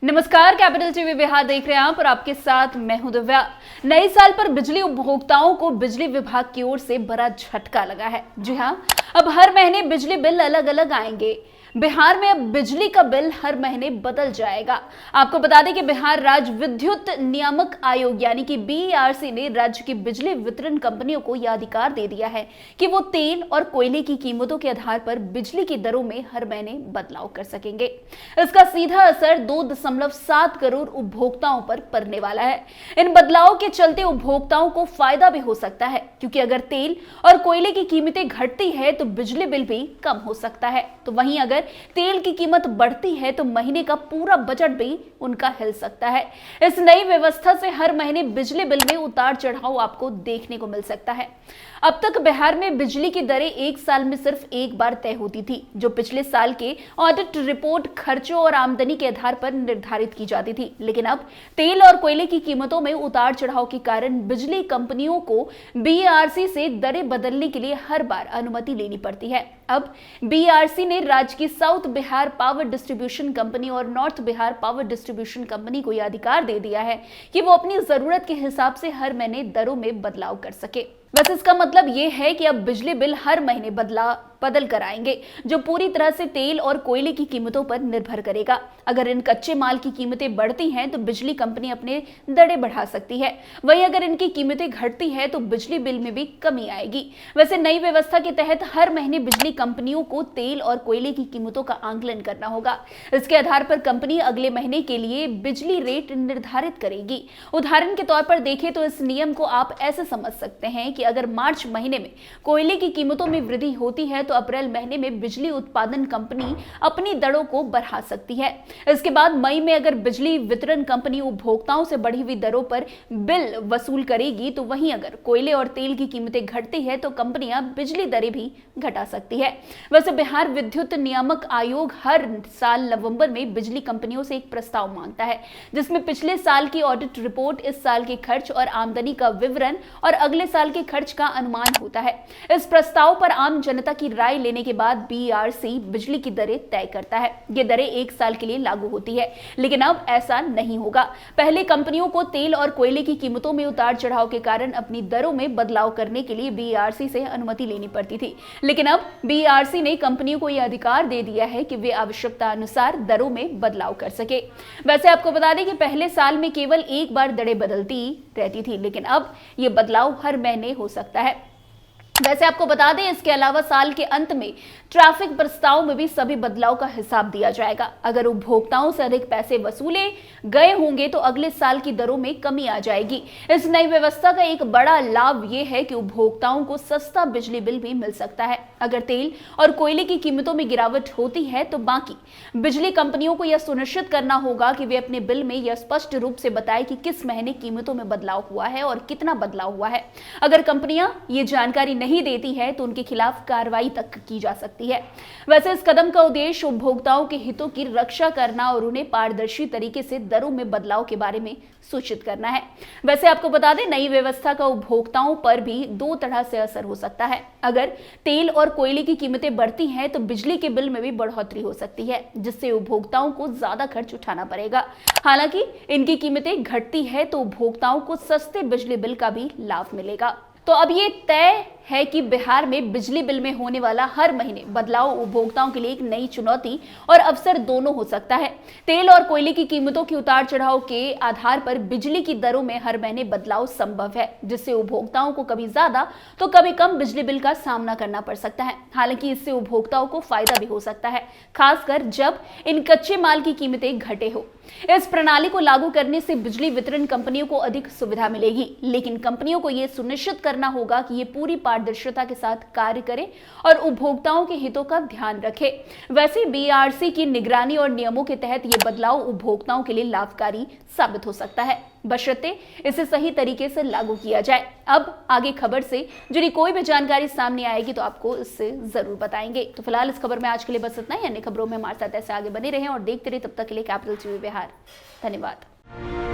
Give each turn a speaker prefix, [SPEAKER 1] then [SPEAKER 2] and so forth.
[SPEAKER 1] नमस्कार, capital TV Bihar देख रहे हैं आप और आपके साथ मैं हूं दिव्या। नए साल पर बिजली उपभोक्ताओं को बिजली विभाग की ओर से बड़ा झटका लगा है। जी हां, अब हर महीने बिजली बिल अलग अलग आएंगे। बिहार में अब बिजली का बिल हर महीने बदल जाएगा। आपको बता दें कि बिहार राज्य विद्युत नियामक आयोग यानी कि बीईआरसी ने राज्य की बिजली वितरण कंपनियों को यह अधिकार दे दिया है कि वो तेल और कोयले की कीमतों के आधार पर बिजली की दरों में हर महीने बदलाव कर सकेंगे। इसका सीधा असर 2.7 करोड़ उपभोक्ताओं पर पड़ने वाला है। इन बदलाव के चलते उपभोक्ताओं को फायदा भी हो सकता है, क्योंकि अगर तेल और कोयले की कीमतें घटती है तो बिजली बिल भी कम हो सकता है। तो वहीं अगर तेल की कीमत बढ़ती है तो महीने का पूरा बजट भी उनका हिल सकता है। इस नई व्यवस्था से हर महीने बिजली बिल में उतार चढ़ाव आपको देखने को मिल सकता है। अब तक बिहार में बिजली की दरें एक साल में सिर्फ एक बार तय होती थी, जो पिछले साल के ऑडिट रिपोर्ट खर्चों और आमदनी के आधार पर निर्धारित की जाती थी। लेकिन अब तेल और कोयले की कीमतों में उतार चढ़ाव के कारण बिजली कंपनियों को बीईआरसी से दरें बदलने के लिए हर बार अनुमति लेनी पड़ती है। अब बीईआरसी ने राज्य की south Bihar power distribution company और north Bihar power distribution company को यह अधिकार दे दिया है कि वो अपनी जरूरत के हिसाब से हर महीने दरों में बदलाव कर सके। वैसे इसका मतलब ये है कि अब बिजली बिल हर महीने बदल कर आएंगे, जो पूरी तरह से तेल और कोयले की कीमतों पर निर्भर करेगा। अगर इन कच्चे माल की कीमतें बढ़ती हैं तो बिजली कंपनी अपने दरें बढ़ा सकती है, वहीं अगर इनकी कीमतें घटती हैं तो बिजली बिल में भी कमी आएगी। वैसे नई व्यवस्था के तहत हर महीने बिजली कंपनियों को तेल और कोयले की कीमतों का आंकलन करना होगा। इसके आधार पर कंपनी अगले महीने के लिए बिजली रेट निर्धारित करेगी। उदाहरण के तौर पर देखें तो इस नियम को आप ऐसे समझ सकते हैं कि अगर मार्च महीने में कोयले की कीमतों में वृद्धि होती है तो अप्रैल महीने में बिजली उत्पादन कंपनी अपनी दरों को बढ़ा सकती है। इसके बाद मई में अगर बिजली वितरण कंपनी उपभोक्ताओं से बढ़ी हुई दरों पर बिल वसूल करेगी, तो वहीं अगर कोयले और तेल की कीमतें घटती है तो कंपनियां बिजली दरें भी घटा सकती है। वैसे बिहार विद्युत नियामक आयोग हर साल नवंबर में बिजली कंपनियों से एक प्रस्ताव मांगता है, जिसमें पिछले साल की ऑडिट रिपोर्ट, इस साल के खर्च और आमदनी का विवरण और अगले साल के खर्च का अनुमान होता है। इस प्रस्ताव पर आम जनता की राय लेने के बाद बीईआरसी बिजली की दरें तय करता है। ये दरें एक साल के लिए लागू होती है, लेकिन अब ऐसा नहीं होगा। पहले कंपनियों को तेल और कोयले की कीमतों में उतार चढ़ाव के कारण अपनी दरों में बदलाव करने के लिए बीईआरसी से अनुमति लेनी पड़ती थी, लेकिन अब बीईआरसी ने कंपनियों को यह अधिकार दे दिया है कि वे आवश्यकता अनुसार दरों में बदलाव कर सके। वैसे आपको बता दें कि पहले साल में केवल एक बार दरें बदलती रहती थी, लेकिन अब ये बदलाव हर महीने हो सकता है। वैसे आपको बता दें, इसके अलावा साल के अंत में ट्रैफिक प्रस्ताव में भी सभी बदलाव का हिसाब दिया जाएगा। अगर उपभोक्ताओं से अधिक पैसे वसूले गए होंगे तो अगले साल की दरों में कमी आ जाएगी। इस नई व्यवस्था का एक बड़ा लाभ यह है कि उपभोक्ताओं को सस्ता बिजली बिल भी मिल सकता है। अगर तेल और कोयले की कीमतों में गिरावट होती है तो बाकी बिजली कंपनियों को यह सुनिश्चित करना होगा कि वे अपने बिल में यह स्पष्ट रूप से बताएं कि किस महीने कीमतों में बदलाव हुआ है और कितना बदलाव हुआ है। अगर कंपनियां ये जानकारी नहीं देती है तो उनके खिलाफ कार्रवाई तक की जा सकती है। वैसे इस कदम का उद्देश्य उपभोक्ताओं के हितों की रक्षा करना और उन्हें पारदर्शी तरीके से दरों में बदलाव के बारे में सूचित करना है। वैसे आपको बता दें, नई व्यवस्था का उपभोक्ताओं पर भी दो तरह से असर हो सकता है। अगर तेल और कोयले की कीमतें बढ़ती हैं तो बिजली के बिल में भी बढ़ोतरी हो सकती है, जिससे उपभोक्ताओं को ज्यादा खर्च उठाना पड़ेगा। हालांकि इनकी कीमतें घटती है तो उपभोक्ताओं को सस्ते बिजली बिल का भी लाभ मिलेगा। तो अब ये तय है कि बिहार में बिजली बिल में होने वाला हर महीने बदलाव उपभोक्ताओं के लिए एक नई चुनौती और अवसर दोनों हो सकता है। तेल और कोयले की कीमतों के उतार चढ़ाव के आधार पर बिजली की दरों में हर महीने बदलाव संभव है, जिससे उपभोक्ताओं को कभी ज्यादा तो कभी कम बिजली बिल का सामना करना पड़ सकता है। हालांकि इससे उपभोक्ताओं को फायदा भी हो सकता है, खासकर जब इन कच्चे माल की कीमतें घटे हो। इस प्रणाली को लागू करने से बिजली वितरण कंपनियों को अधिक सुविधा मिलेगी, लेकिन कंपनियों को यह सुनिश्चित करना होगा कि ये पूरी पारदर्शिता के साथ कार्य करें और उपभोक्ताओं के हितों का ध्यान रखें। वैसे बीईआरसी की निगरानी और नियमों के तहत ये बदलाव उपभोक्ताओं के लिए लाभकारी साबित हो सकता है, बशर्ते इसे सही तरीके से लागू किया जाए। अब आगे खबर से जुड़ी कोई भी जानकारी सामने आएगी तो आपको इससे जरूर बताएंगे। तो फिलहाल इस खबर में आज के लिए बस इतना ही। अन्य खबरों में हमारे साथ ऐसे आगे बने रहें और देखते रहे। तब तक के लिए कैपिटल टीवी बिहार। धन्यवाद।